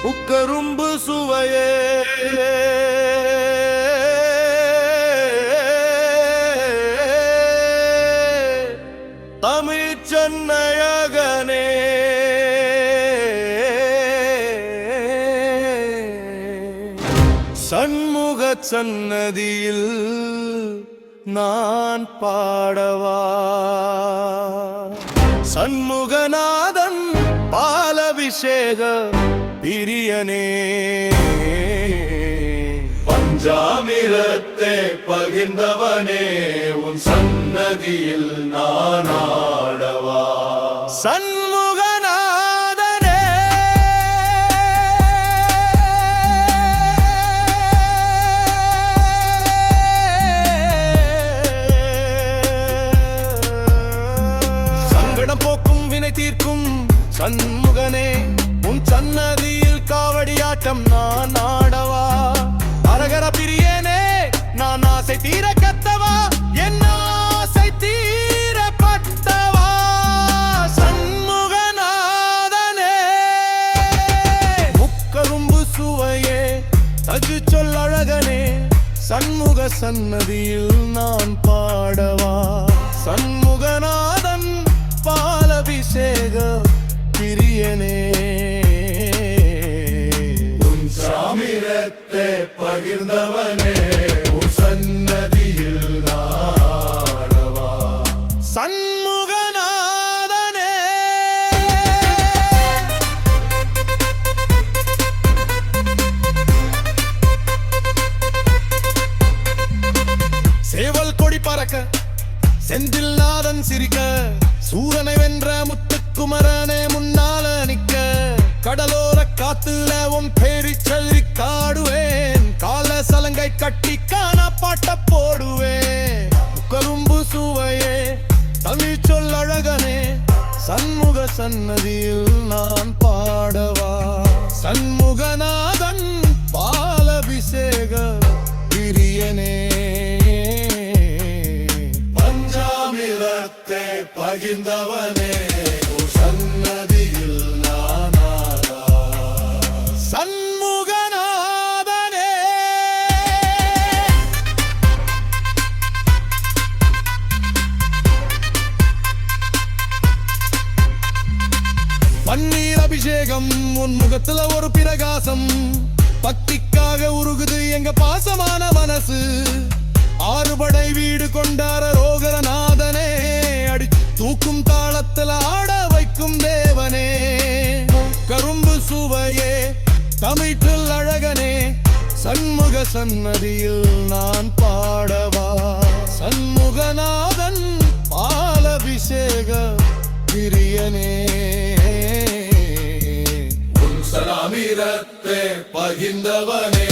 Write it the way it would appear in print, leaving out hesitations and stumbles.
உக்கரும்பு சுவையே தமிழ்ச்சன்னயகனே சண்முக சன்னதியில் நான் பாடவா சண்முகநாதன் பாலபிஷேக பிரியனே பஞ்சாமிரத்தை பகிர்ந்தவனே உன் சன்னதியில் நான் ஆடவா சண்முகநாதனே சங்கடம் போக்கும் வினை தீர்க்கும் சண்முகனே உன் சன்னதியில் காவடியாட்டம் நான் ஆடவா அரகர பிரியனே நான் ஆசை தீர கத்தவா என் ஆசை தீரப்பட்டவா சண்முகநாதனே முக்கரும்பு சுவையே தகு சொல்லழகனே சண்முக சன்னதியில் நான் பாடவா சண்முகநாதன் பாலபிஷேக பிரியனே உன் சாமிரத்தை பகிர்ந்தவனே உன் சன்னதியில் நான் ஆடவா சண்முகநாதனே சேவல் கொடி பறக்க செந்தில் நாதன் சிரிக்க சூரனை வென்ற முத்துக்குமரனே முன்னால நிக்க கடலோர காத்துல உன் பேரி சொல்லி காடுவேன் கால சலங்கை கட்டி காண பாட்ட போடுவேன் கரும்பு சுவையே தமிழ் சொல்லழகனே சண்முக சன்னதியில் நான் பாடவா சண்முகநாதன் பாலபிஷேக பிரியனே பஞ்சாமிரத்தை பகிர்ந்தவனே உன் சன்னதியில் நான் ஆடவா சண்முகநாதனே பன்னீர் அபிஷேகம் உன் முகத்துல ஒரு பிரகாசம் பக்திக்காக உருகுது எங்க பாசமான மனசு ஆறுபடை வீடு கொண்டார ரோகரநாதனே அடி தூக்கும் தாளத்தில் ஆட வைக்கும் தேவனே கரும்பு சுவையே தமிழில் அழகனே சண்முக சன்னதியில் நான் பாடவா சண்முகநாதன் பாலபிஷேக பிரியனே உன் சாமிரத்தை பகிர்ந்தவனே